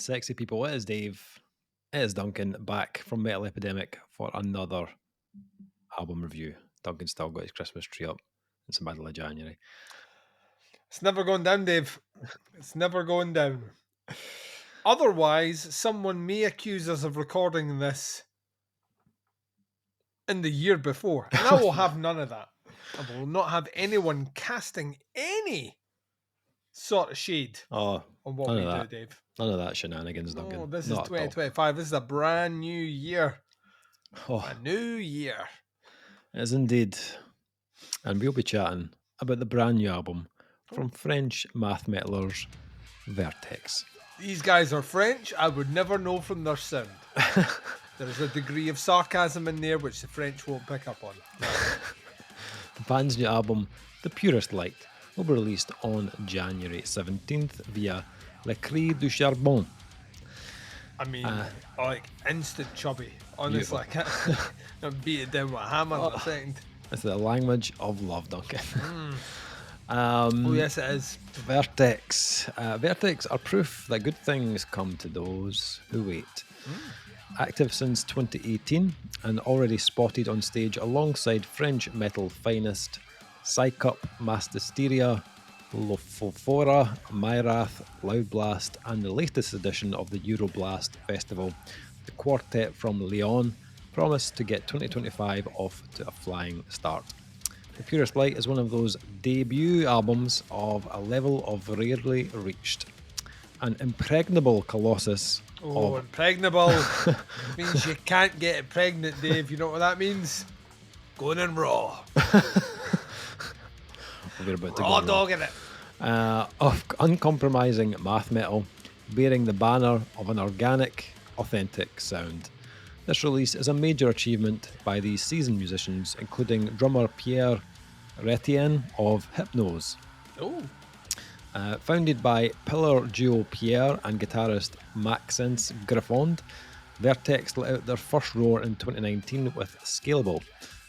sexy people. It is Dave. It is Duncan back from Metal Epidemic for another album review. Duncan's still got his Christmas tree up. It's the middle of January. It's never going down, Dave. It's never going down. Otherwise, someone may accuse us of recording this in the year before. And I will have none of that. I will not have anyone casting any sort of shade on what we do, Dave. None of that shenanigans, Duncan. Oh, this Not is 2025. This is a brand new year. A new year. It is indeed. And we'll be chatting about the brand new album from French math metalers Vertex. These guys are French. I would never know from their sound. There's a degree of sarcasm in there which the French won't pick up on. The band's new album, The Purest Light, will be released on January 17th via Cri Du Charbon. I mean, like instant chubby. Honestly, I can't beat it down with a hammer in a second. It's the language of love, Duncan. Oh, yes, it is. Vertex. Vertex are proof that good things come to those who wait. Active since 2018 and already spotted on stage alongside French metal finest Psycup, Mastisteria, Lofofora, Myrath, Loudblast, and the latest edition of the Euroblast Festival, the quartet from Lyon promise to get 2025 off to a flying start. The Purest Light is one of those debut albums of a level of rarely reached. An impregnable colossus. Impregnable means you can't get it pregnant, Dave. You know what that means? Going in raw. We're about to raw go dogging it. Of uncompromising math metal, bearing the banner of an organic, authentic sound. This release is a major achievement by these seasoned musicians, including drummer Pierre Retien of Hypnose. Founded by pillar duo Pierre and guitarist Maxence Griffond, Vertex let out their first roar in 2019 with Scalable,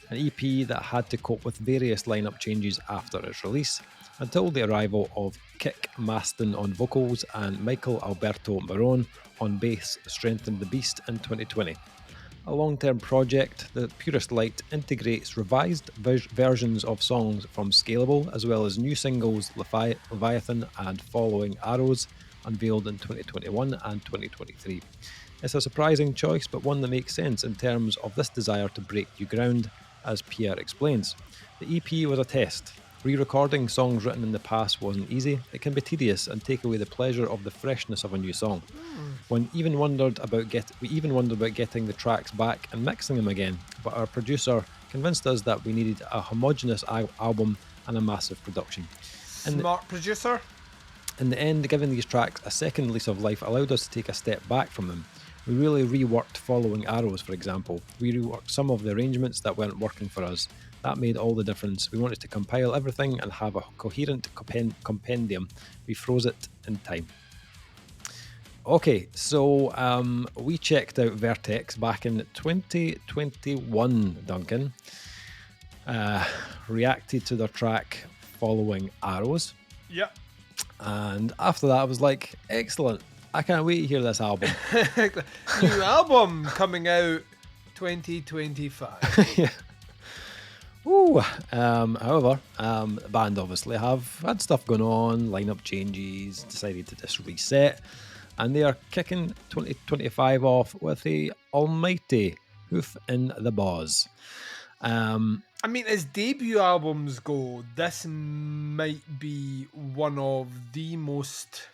an EP that had to cope with various lineup changes after its release, until the arrival of Kik Maston on vocals and Michael Alberto Marone on bass strengthened the beast in 2020. A long-term project, the Purest Light integrates revised versions of songs from Scalable, as well as new singles Leviathan and Following Arrows, unveiled in 2021 and 2023. It's a surprising choice, but one that makes sense in terms of this desire to break new ground, as Pierre explains. The EP was a test. Re-recording songs written in the past wasn't easy. It can be tedious and take away the pleasure of the freshness of a new song. We even wondered about getting the tracks back and mixing them again, but our producer convinced us that we needed a homogeneous album and a massive production. Smart producer. In the end, giving these tracks a second lease of life allowed us to take a step back from them. We really reworked Following Arrows, for example. We reworked some of the arrangements that weren't working for us. That made all the difference. We wanted to compile everything and have a coherent compendium. We froze it in time. Okay, so we checked out Vertex back in 2021, Duncan. Reacted to their track Following Arrows. Yep. And after that, I was like, excellent. I can't wait to hear this album. New album coming out 2025. Yeah. Ooh. However, the band obviously have had stuff going on, lineup changes, decided to just reset, and they are kicking 2025 off with a almighty hoof in the balls. I mean, as debut albums go, this might be one of the most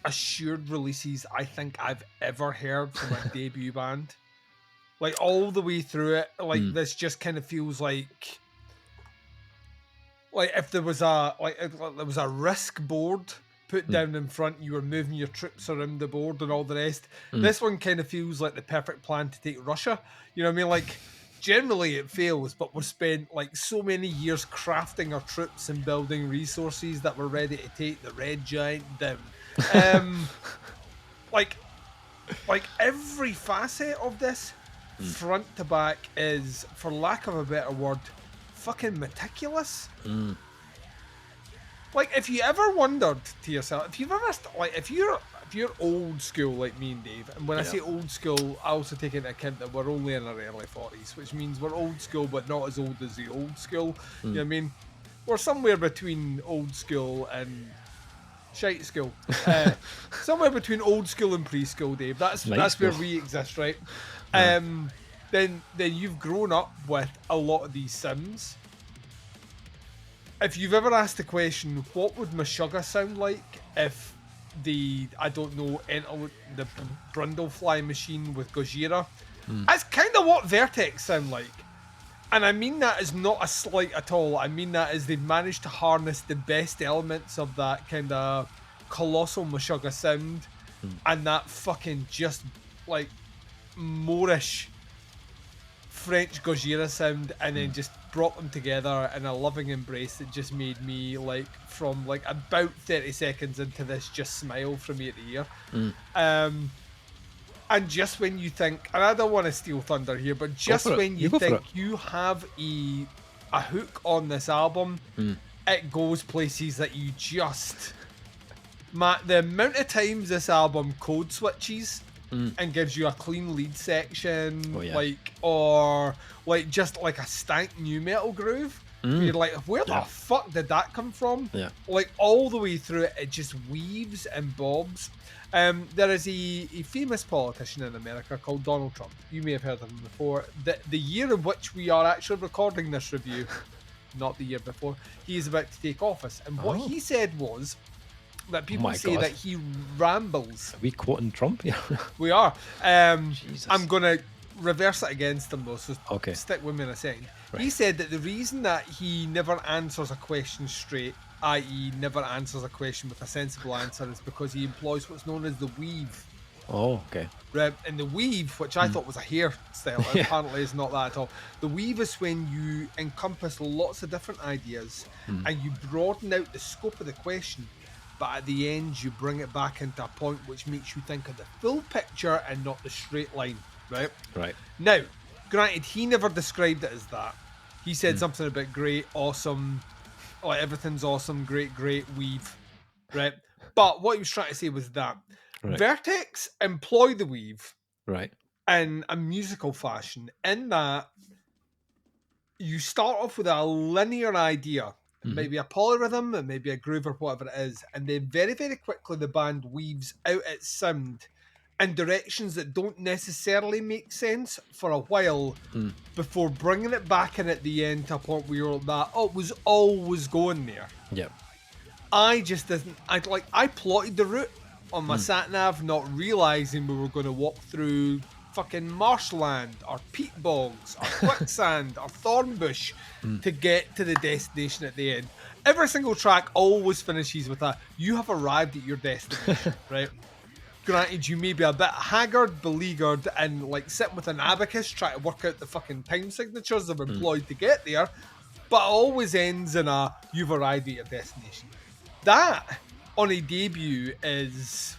assured releases I think I've ever heard from a debut band. Like, all the way through it, this just kind of feels like if there was a risk board put down in front, you were moving your troops around the board and all the rest. This one kind of feels like the perfect plan to take Russia. You know what I mean? Like, generally it fails, but we've spent like so many years crafting our troops and building resources that we're ready to take the red giant down. Like every facet of this, front to back, is, for lack of a better word, fucking meticulous. Like, if you ever wondered to yourself, if you're if you're old school like me and Dave, and when I say old school, I also take into account that we're only in our early 40s, which means we're old school but not as old as the old school. You know what I mean? We're somewhere between old school and shite school. Somewhere between old school and preschool, Dave. That's where we exist, right? Then you've grown up with a lot of these sims. If you've ever asked the question, what would Meshuggah sound like if the Brundlefly machine with Gojira? That's kind of what Vertex sound like. And I mean that is not a slight at all. I mean that as they've managed to harness the best elements of that kind of colossal Meshuggah sound and that fucking just like Moorish French Gojira sound, and then just brought them together in a loving embrace that just made me like from like about 30 seconds into this just smile from ear to ear. And just when you think, and I don't want to steal thunder here, but just when you think you have a hook on this album, it goes places that you just... the amount of times this album code switches and gives you a clean lead section, or just like a stank new metal groove, you're like, where the fuck did that come from? Like all the way through it, it just weaves and bobs. There is a famous politician in America called Donald Trump. You may have heard of him before. The year in which we are actually recording this review, not the year before, he is about to take office. And what he said was that people say that he rambles. Are we quoting Trump? We are. I'm going to reverse it against him though, so stick with me in a second. He said that the reason that he never answers a question straight, i.e. never answers a question with a sensible answer, is because he employs what's known as the weave. Oh, okay. Right, and the weave, which I thought was a hairstyle, apparently is not that at all. The weave is when you encompass lots of different ideas and you broaden out the scope of the question, but at the end you bring it back into a point which makes you think of the full picture and not the straight line, right? Right. Now, granted, he never described it as that. He said something about great, awesome, like everything's awesome, great, weave, right? But what he was trying to say was that Vertex employ the weave in a musical fashion, in that you start off with a linear idea, maybe a polyrhythm, maybe a groove or whatever it is, and then very, very quickly the band weaves out its sound in directions that don't necessarily make sense for a while before bringing it back in at the end to a point where you're like, it was always going there. Yeah. I just didn't... I plotted the route on my sat-nav, not realising we were going to walk through fucking marshland, or peat bogs, or quicksand, or thornbush to get to the destination at the end. Every single track always finishes with a, you have arrived at your destination, right? Granted, you may be a bit haggard, beleaguered, and like sitting with an abacus trying to work out the fucking time signatures they've employed to get there, but it always ends in a, you've arrived at your destination. That, on a debut, is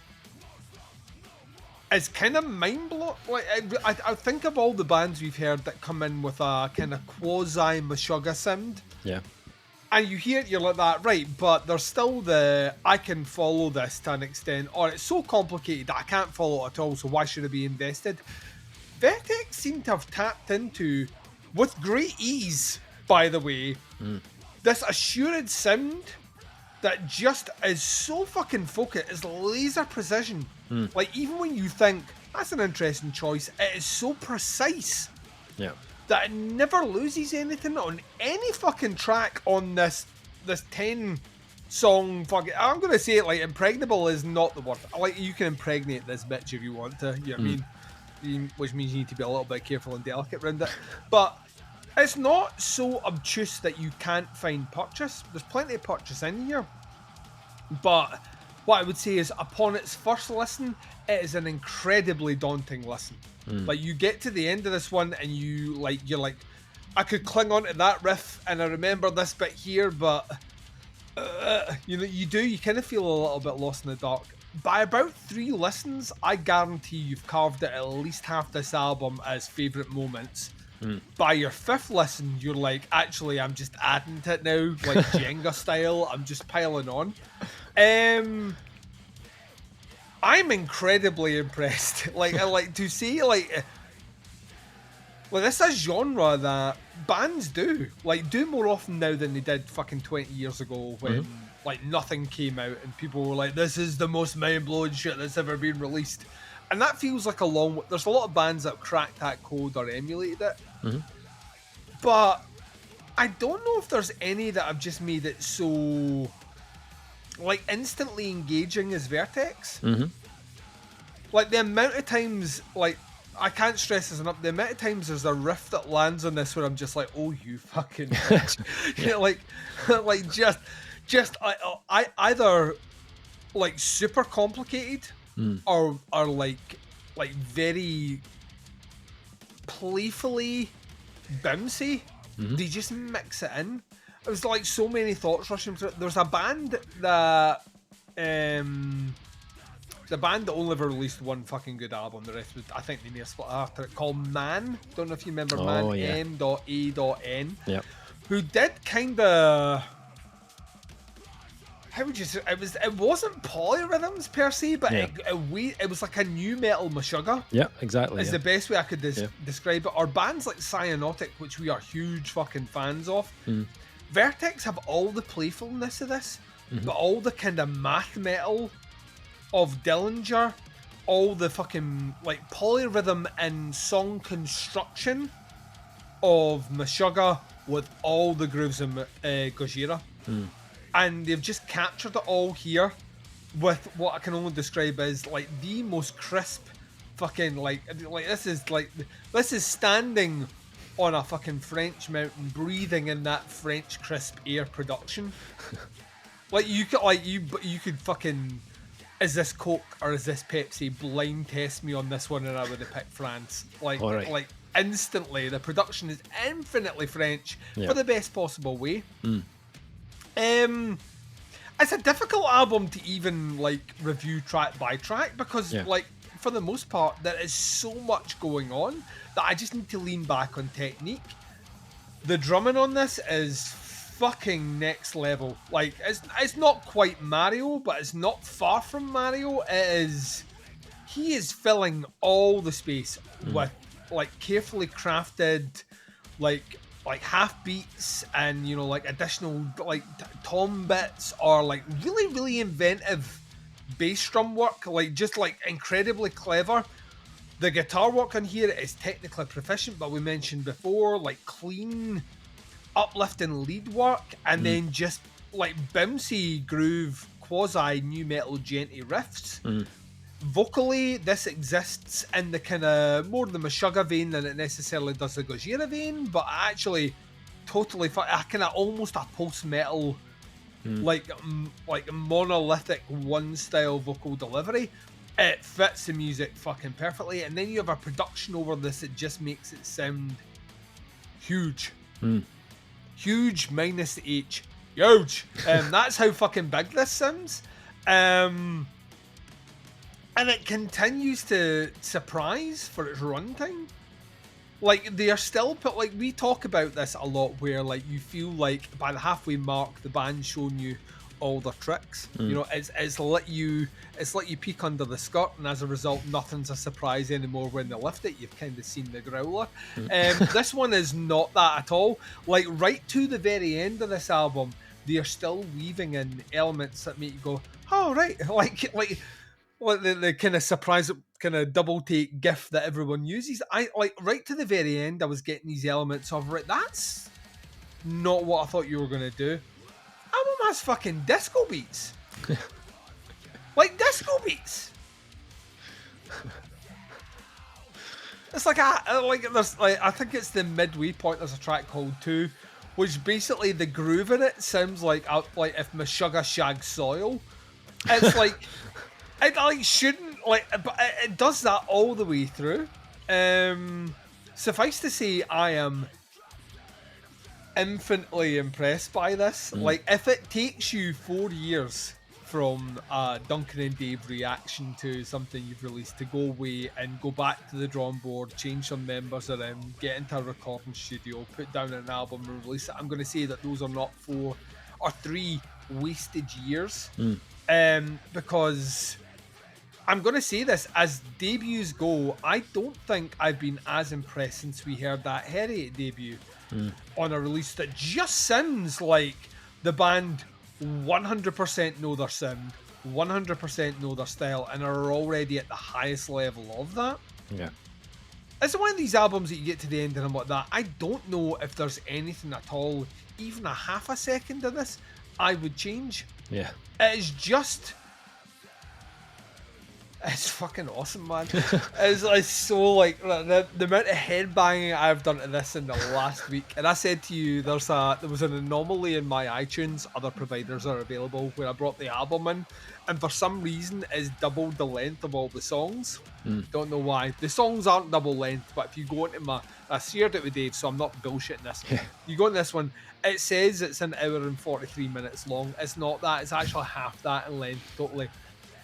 kind of mind-blowing. Like, I think of all the bands we've heard that come in with a kind of quasi-Meshuggah sound. Yeah. And you hear it, you're like that, right, but there's still the, I can follow this to an extent, or it's so complicated that I can't follow it at all, so why should I be invested? Vertex seem to have tapped into, with great ease, by the way, this assured sound that just is so fucking focused, is laser precision. Like, even when you think, that's an interesting choice, it is so precise. Yeah. That it never loses anything on any fucking track on this 10 song fucking... I'm going to say it like impregnable is not the word. Like, you can impregnate this bitch if you want to, you know what I mean? Which means you need to be a little bit careful and delicate around it. But it's not so obtuse that you can't find purchase. There's plenty of purchase in here. But what I would say is, upon its first listen, it is an incredibly daunting listen. Like, you get to the end of this one and you're like, I could cling on to that riff and I remember this bit here, but you kind of feel a little bit lost in the dark. By about 3 listens, I guarantee you've carved out at least half this album as favourite moments. By your 5th listen, you're like, actually, I'm just adding to it now, like Jenga style. I'm just piling on. I'm incredibly impressed. Like, I like to see, like this is a genre that bands do more often now than they did fucking 20 years ago when like nothing came out and people were like, this is the most mind-blowing shit that's ever been released. And that feels like there's a lot of bands that have cracked that code or emulated it. But I don't know if there's any that have just made it so like instantly engaging as Vertex. Like the amount of times, like, I can't stress this enough, the amount of times there's a riff that lands on this where I'm just like, oh, you fucking you know, like just I either like super complicated or like very playfully bouncy. They just mix it in. It was like so many thoughts rushing through it. There's a band that the band that only ever released one fucking good album. The rest was, I think they may have split after it, called M.A.N. Don't know if you remember M.A.N. M.A.N. Yep. Who did kind of, how would you say, it wasn't polyrhythms per se, but it was like a new metal Meshuggah. Yeah, exactly. Is the best way I could describe it. Or bands like Cyanotic, which we are huge fucking fans of. Vertex have all the playfulness of this, but all the kind of math metal of Dillinger, all the fucking like polyrhythm and song construction of Meshuggah with all the grooves of Gojira. And they've just captured it all here with what I can only describe as like the most crisp fucking like this is standing on a fucking French mountain breathing in that French crisp air production. Like you could fucking, is this Coke or is this Pepsi? Blind test me on this one and I would have picked France. Like instantly, the production is infinitely French for the best possible way. It's a difficult album to even like review track by track because like for the most part there is so much going on that I just need to lean back on technique. The drumming on this is fucking next level. Like it's not quite Mario, but it's not far from Mario. He is filling all the space with like carefully crafted like half beats and you know like additional like tom bits or like really inventive bass drum work, like just like incredibly clever. The guitar work on here is technically proficient, but we mentioned before like clean uplifting lead work and then just like bouncy groove quasi new metal Djenty riffs. Vocally, this exists in the kind of more the Meshuggah vein than it necessarily does the Gojira vein, but actually totally a kind of almost a post-metal like monolithic one style vocal delivery. It fits the music fucking perfectly, and then you have a production over this that just makes it sound huge. Huge minus the H. Huge. That's how fucking big this sounds. And it continues to surprise for its runtime. Like, they are still put, like, we talk about this a lot where, like, you feel like by the halfway mark, the band's shown you all their tricks. You know, it's let you peek under the skirt, and as a result, nothing's a surprise anymore when they lift it. You've kind of seen the growler. This one is not that at all. Like, right to the very end of this album, they are still weaving in elements that make you go, oh, right, like the kind of surprise, kind of double take gif that everyone uses. I like right to the very end, I was getting these elements of, right, that's not what I thought you were going to do. Album has fucking disco beats. Like disco beats. It's like there's like, I think it's the midway point, there's a track called 2, which basically the groove in it sounds like if Meshuggah shagged soil. It's like it like shouldn't like, but it does that all the way through. Suffice to say, I am infinitely impressed by this. Like, if it takes you 4 years from Duncan and Dave reaction to something you've released to go away and go back to the drawing board, change some members around, get into a recording studio, put down an album and release it, I'm going to say that those are not 4 or 3 wasted years. Because I'm going to say this, as debuts go, I don't think I've been as impressed since we heard that Heriot debut on a release that just sounds like the band 100% know their sound, 100% know their style, and are already at the highest level of that. Yeah. It's one of these albums that you get to the end and I'm like that. I don't know if there's anything at all, even a half a second of this, I would change. Yeah. It's just... It's fucking awesome, man. It's so like the amount of headbanging I've done to this in the last week. And I said to you, there was an anomaly in my iTunes. Other providers are available where I brought the album in, and for some reason, it's doubled the length of all the songs. Don't know why. The songs aren't double length, but if you go into I shared it with Dave, so I'm not bullshitting this. You go in this one, it says it's an hour and 43 minutes long. It's not that. It's actually half that in length, totally.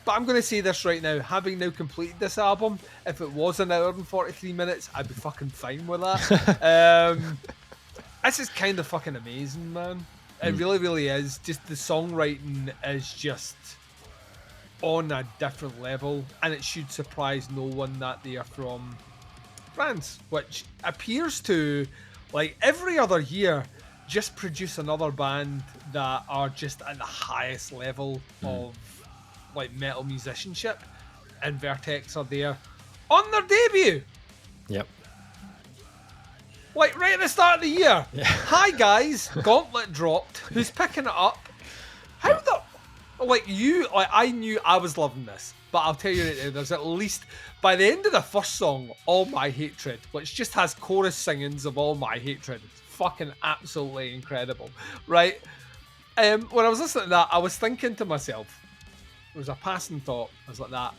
But I'm going to say this right now, having now completed this album, if it was an hour and 43 minutes, I'd be fucking fine with that. This is kind of fucking amazing, man. It really, really is. Just the songwriting is just on a different level, and it should surprise no one that they are from France, which appears to, like every other year, just produce another band that are just at the highest level of like metal musicianship, and Vertex are there on their debut. Yep. Like right at the start of the year. Yeah. Hi guys, Gauntlet dropped. Who's picking it up? How the I knew I was loving this, but I'll tell you right now, there's at least by the end of the first song, All My Hatred, which just has chorus singings of All My Hatred. It's fucking absolutely incredible. Right? When I was listening to that, I was thinking to myself, it was a passing thought. I was like that.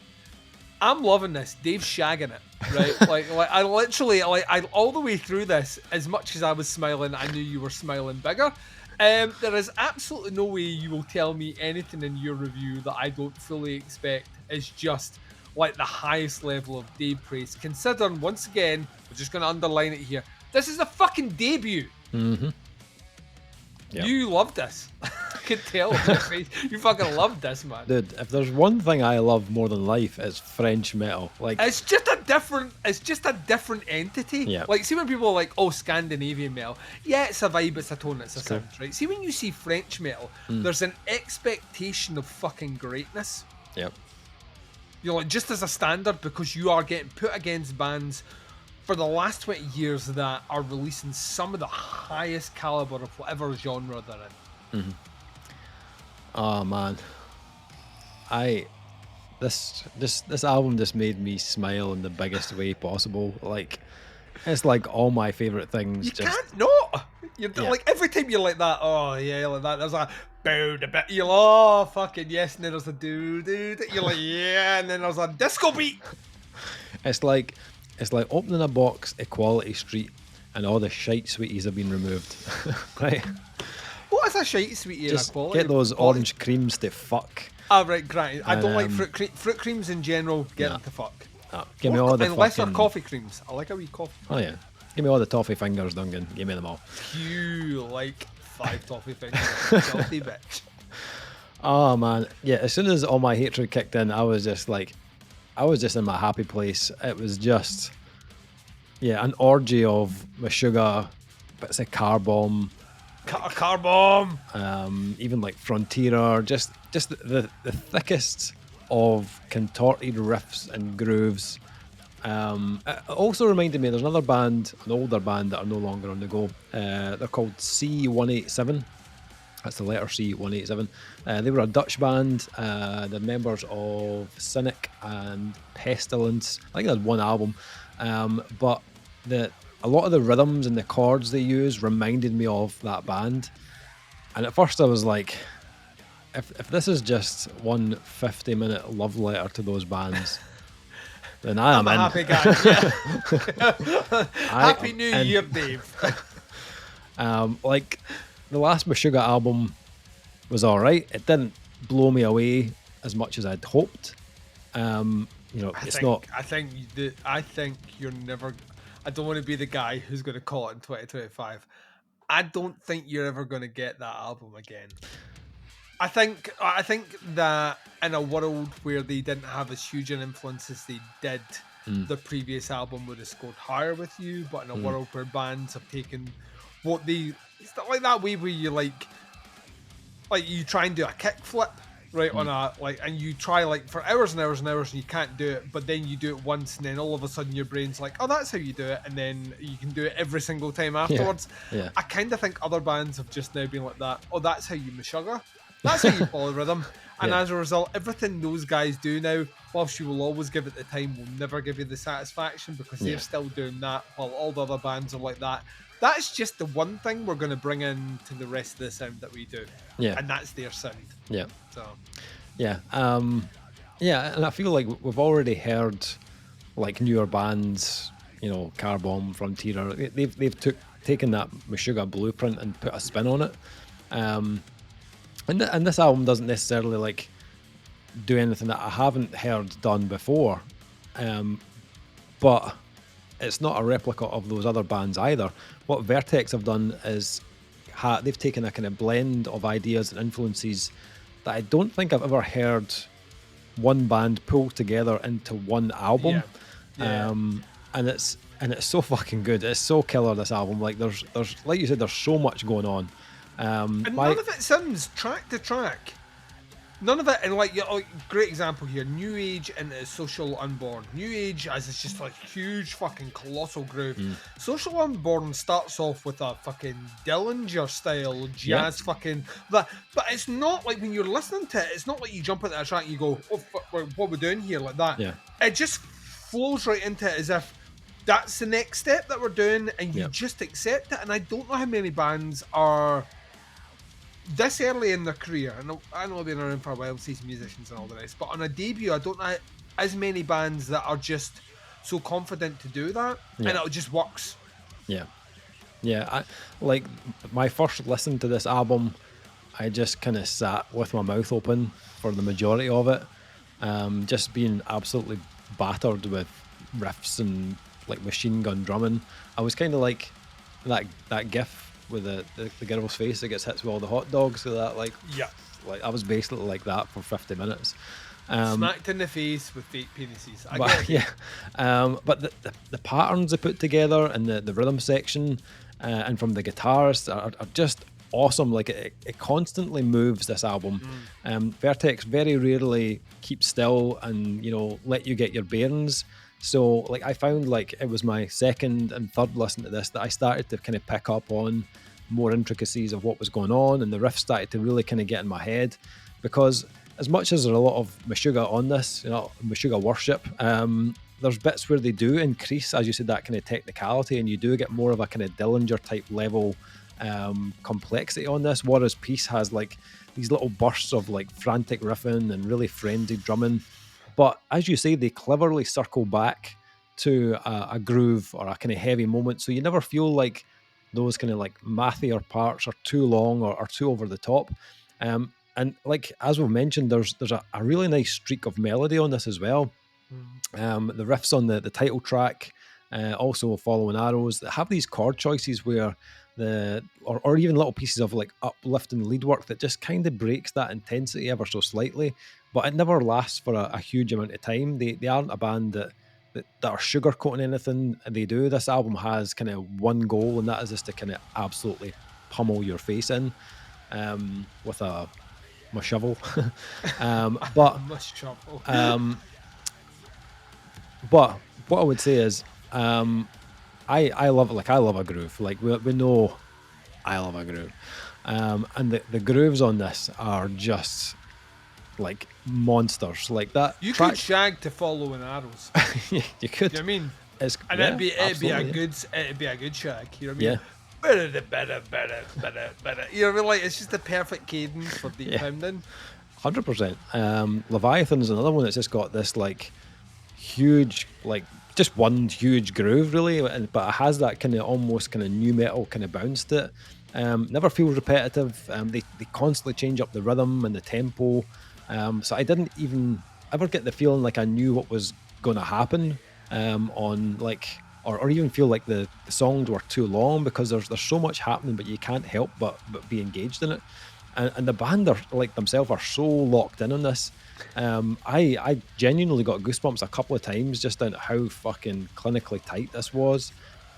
I'm loving this. Dave's shagging it, right? like I literally, I all the way through this, as much as I was smiling, I knew you were smiling bigger. There is absolutely no way you will tell me anything in your review that I don't fully expect is just like the highest level of Dave praise. Considering, once again, we're just going to underline it here. This is a fucking debut. Mm-hmm. Yep. You loved this. I could tell. You fucking loved this, man. Dude, if there's one thing I love more than life, it's French metal. Like it's just a different entity. Yeah. Like, see when people are like, oh, Scandinavian metal. Yeah, it's a vibe, it's a tone, it's a sound, right? See when you see French metal, there's an expectation of fucking greatness. Yep. You're like, just as a standard, because you are getting put against bands for the last 20 years that are releasing some of the highest caliber of whatever genre they're in. Mm-hmm. Oh man, this album just made me smile in the biggest way possible. Like, it's like all my favorite things. You can't not. You're like every time you're like that. Oh yeah, like that. There's a bow a bit. You're like, oh fucking yes, and then there's a do. You're like yeah, and then there's a disco beat. It's like opening a box, Equality Street, and all the shite sweeties have been removed. Right. What is a shite sweetie in Equality? Get those orange creams to fuck. Ah, right, granted. I don't like fruit creams in general. Get them to fuck. Give me all the unless fucking... they're coffee creams. I like a wee coffee. Oh yeah. Give me all the toffee fingers, Duncan. Give me them all. You like 5 toffee fingers, filthy bitch. Oh man, yeah. As soon as All My Hatred kicked in, I was just in my happy place. It was just, an orgy of Meshuggah, bits of car bomb. Car bomb. Even like Frontierer, just the thickest of contorted riffs and grooves. It also reminded me, there's another band, an older band that are no longer on the go. They're called C187. That's the letter C187. They were a Dutch band. They're members of Cynic and Pestilence. I think they had one album. But a lot of the rhythms and the chords they use reminded me of that band. And at first I was like, if this is just one 50-minute love letter to those bands, then I'm a in. Happy guy. Yeah. Happy New Year, Dave. Like, the last Meshuggah album was alright. It didn't blow me away as much as I'd hoped. I think you're never... I don't want to be the guy who's going to call it in 2025. I don't think you're ever going to get that album again. I think that in a world where they didn't have as huge an influence as they did, the previous album would have scored higher with you. But in a world where bands have taken what they, it's not like that way where you like you try and do a kick flip, right, on a and you try for hours and hours and hours and you can't do it, but then you do it once and then all of a sudden your brain's like, oh, that's how you do it, and then you can do it every single time afterwards. Yeah. I kind of think other bands have just now been like that. Oh, that's how you Meshuggah. That's how you follow rhythm. And as a result, everything those guys do now, whilst you will always give it the time, will never give you the satisfaction because they're still doing that while all the other bands are like that. That's just the one thing we're going to bring in to the rest of the sound that we do. Yeah. And that's their sound. Yeah. So. Yeah. Yeah, and I feel like we've already heard newer bands, Carbon, Frontier. They've taken that Meshuggah blueprint and put a spin on it. And this album doesn't necessarily do anything that I haven't heard done before, but it's not a replica of those other bands either. What Vertex have done is they've taken a kind of blend of ideas and influences that I don't think I've ever heard one band pull together into one album. Yeah. And it's so fucking good. It's so killer, this album. There's like you said, there's so much going on. And none of it sounds track to track. None of it, and great example here, New Age into Social Unborn. New Age as it's just huge fucking colossal groove. Social Unborn starts off with a fucking Dillinger style jazz fucking, but it's not like when you're listening to it, it's not like you jump into a track and you go, oh fuck, what are we doing here, like that. Yeah. It just flows right into it as if that's the next step that we're doing, and you just accept it. And I don't know how many bands are this early in their career, and I know they've been around for a while, seasoned musicians and all the rest, but on a debut, I don't know as many bands that are just so confident to do that, and it just works. Yeah. My first listen to this album, I just kind of sat with my mouth open for the majority of it, just being absolutely battered with riffs and machine gun drumming. I was kind of like that gif with the girl's face that gets hit with all the hot dogs, so that I was basically like that for 50 minutes. Smacked in the face with fake penises. But the patterns they put together and the rhythm section and from the guitarists are just awesome. It constantly moves, this album. Vertex very rarely keep still and let you get your bearings. So I found it was my second and third listen to this that I started to kind of pick up on more intricacies of what was going on, and the riffs started to really kind of get in my head, because as much as there's a lot of Meshuggah on this, Meshuggah worship, there's bits where they do increase, as you said, that kind of technicality, and you do get more of a kind of Dillinger type level complexity on this, whereas Peace has these little bursts of frantic riffing and really frenzied drumming. But as you say, they cleverly circle back to a groove or a kind of heavy moment, so you never feel like those kind of mathier parts are too long or too over the top. And as we've mentioned, there's a really nice streak of melody on this as well. The riffs on the title track, also Following Arrows, that have these chord choices where or even little pieces of uplifting lead work that just kind of breaks that intensity ever so slightly, but it never lasts for a huge amount of time. They aren't a band that are sugarcoating anything they do. This album has kind of one goal, and that is just to kind of absolutely pummel your face in with my shovel. But but what I would say is I love I love a groove. We know I love a groove, and the grooves on this are just monsters. That you track, could shag to Following Arrows. You could. Do you know what I mean? And it'd be a good shag. You know what I mean? Better. You know what I mean? It's just the perfect cadence for deep pounding. 100%. Leviathan is another one that's just got this huge, just one huge groove really, but it has that kind of almost kind of new metal kind of bounce to it. Never feels repetitive. They constantly change up the rhythm and the tempo. So I didn't even ever get the feeling I knew what was going to happen on or even feel the songs were too long, because there's so much happening, but you can't help but be engaged in it. and the band are like themselves are so locked in on this. I genuinely got goosebumps a couple of times just on how fucking clinically tight this was.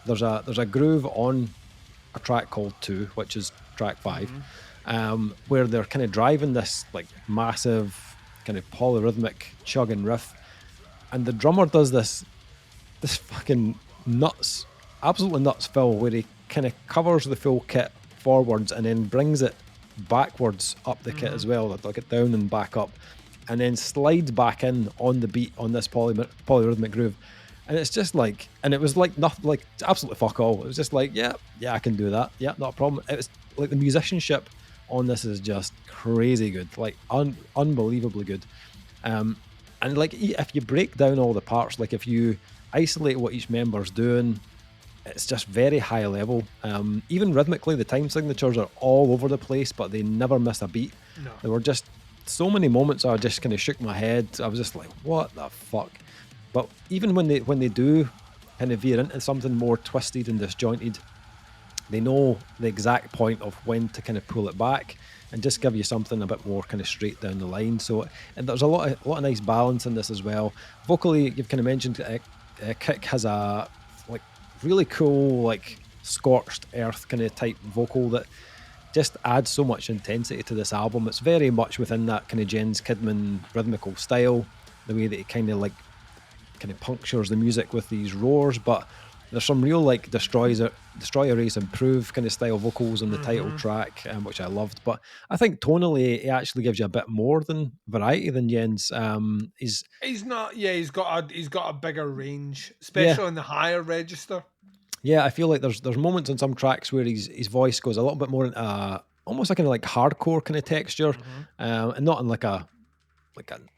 There's a groove on a track called 2, which is track 5, where they're kind of driving this like massive kind of polyrhythmic chugging riff, and the drummer does this fucking nuts, absolutely nuts fill where he kind of covers the full kit forwards and then brings it backwards up the kit as well, like it down and back up, and then slides back in on the beat on this polyrhythmic groove. And it's just like, and it was like nothing, like absolutely fuck all. It was just like, yeah, I can do that. Yeah, not a problem. It was like the musicianship on this is just crazy good, like unbelievably good. And like if you break down all the parts, like if you isolate what each member's doing, it's just very high level. Even rhythmically, the time signatures are all over the place, but they never miss a beat. No. There were just so many moments I just kind of shook my head. I was just like, what the fuck? But even when they do kind of veer into something more twisted and disjointed, they know the exact point of when to kind of pull it back and just give you something a bit more kind of straight down the line. So, and there's a lot of nice balance in this as well. Vocally, you've kind of mentioned Kick has a like really cool like scorched earth kind of type vocal that just adds so much intensity to this album. It's very much within that kind of Jens Kidman rhythmical style, the way that he kind of punctures the music with these roars, but there's some real like Destroy Erase Improve kind of style vocals on the title track, which I loved. But I think tonally he actually gives you a bit more than variety than Jens. He's got a bigger range, especially in the higher register. Yeah, I feel like there's moments on some tracks where his voice goes a little bit more into almost like like hardcore kind of texture, and not in like an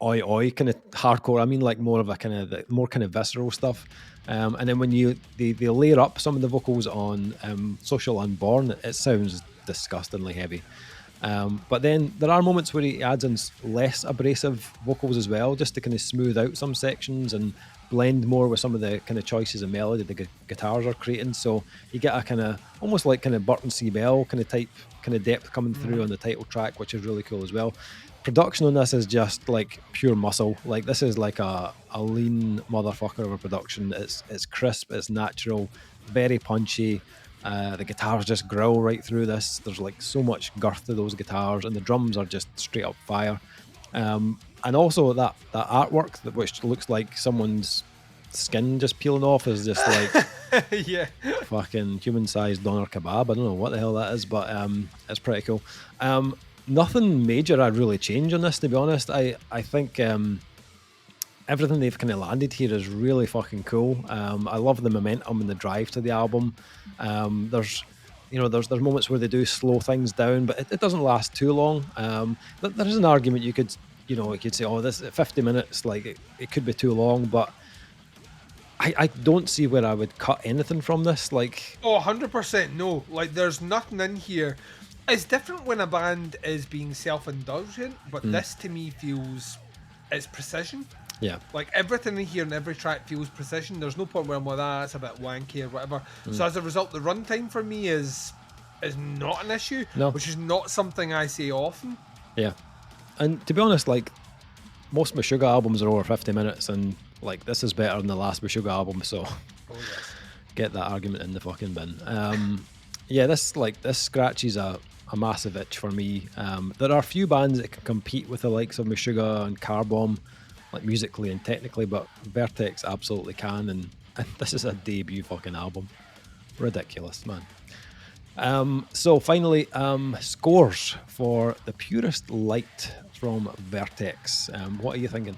oi kind of hardcore. I mean like more of a kind of more kind of visceral stuff. And then when they layer up some of the vocals on Social Unborn, it sounds disgustingly heavy. But then there are moments where he adds in less abrasive vocals as well, just to kind of smooth out some sections and blend more with some of the kind of choices of melody the guitars are creating. So you get a kind of almost like kind of Burton C. Bell kind of type kind of depth coming through on the title track, which is really cool as well. Production on this is just like pure muscle. Like this is like a lean motherfucker of a production. It's crisp, it's natural, very punchy. The guitars just growl right through this. There's like so much girth to those guitars, and the drums are just straight up fire. And also that artwork, which looks like someone's skin just peeling off, is just like yeah, fucking human-sized doner kebab. I don't know what the hell that is, but it's pretty cool. Nothing major I'd really change on this, to be honest. I think everything they've kind of landed here is really fucking cool. I love the momentum and the drive to the album. There's moments where they do slow things down, but it doesn't last too long. There is an argument you could say, oh, this 50 minutes, like it could be too long, but I don't see where I would cut anything from this. Like, 100% no. Like, there's nothing in here. It's different when a band is being self-indulgent, but this to me feels it's precision. Yeah. Like everything in here and every track feels precision. There's no point where I'm like, that's a bit wanky or whatever. So as a result, the runtime for me is not an issue, which is not something I say often. Yeah. And to be honest, like most Meshuggah albums are over 50 minutes, and like this is better than the last Meshuggah album, so get that argument in the fucking bin. Yeah, this scratches a massive itch for me. There are a few bands that can compete with the likes of Meshuggah and Carbomb, like musically and technically, but Vertex absolutely can, and this is a debut fucking album. Ridiculous, man. So finally, scores for the Purest Light from Vertex. What are you thinking?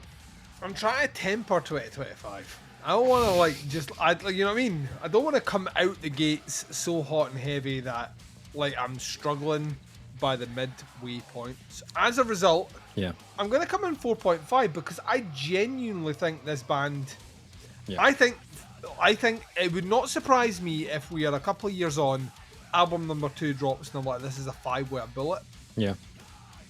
I'm trying to temper 2025. I don't want to you know what I mean? I don't want to come out the gates so hot and heavy that like I'm struggling by the midway points. As a result, I'm going to come in 4.5 because I genuinely think this band. I think it would not surprise me if we are a couple of years on, album number 2 drops and I'm like, this is a 5 with a bullet. Yeah.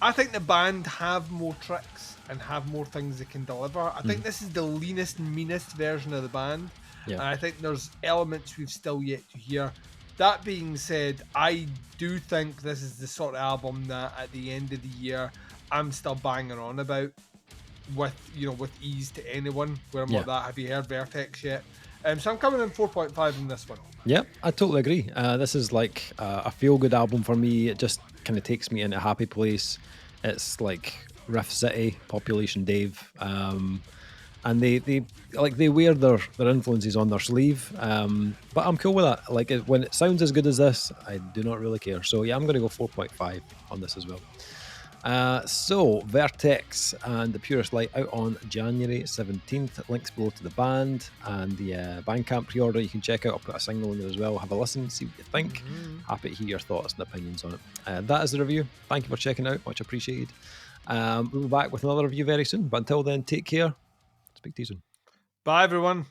I think the band have more tricks and have more things they can deliver. I think this is the leanest, meanest version of the band. Yeah. And I think there's elements we've still yet to hear. That being said, I do think this is the sort of album that at the end of the year I'm still banging on about with ease to anyone where I'm like that. Have you heard Vertex yet? So I'm coming in 4.5 in this one. Yep, I totally agree. This is like a feel-good album for me. It just kind of takes me into a happy place. It's like Riff City, Population Dave, and they wear their influences on their sleeve. But I'm cool with that. Like when it sounds as good as this, I do not really care. So yeah, I'm going to go 4.5 on this as well. So Vertex and the Purest Light out on January 17th. Links below to the band and the Bandcamp pre-order you can check out. I'll put a single in there as well. Have a listen, see what you think. Happy to hear your thoughts and opinions on it. That is the review. Thank you for checking it out. Much appreciated. We'll be back with another review very soon. But until then, take care. Speak to you soon. Bye, everyone.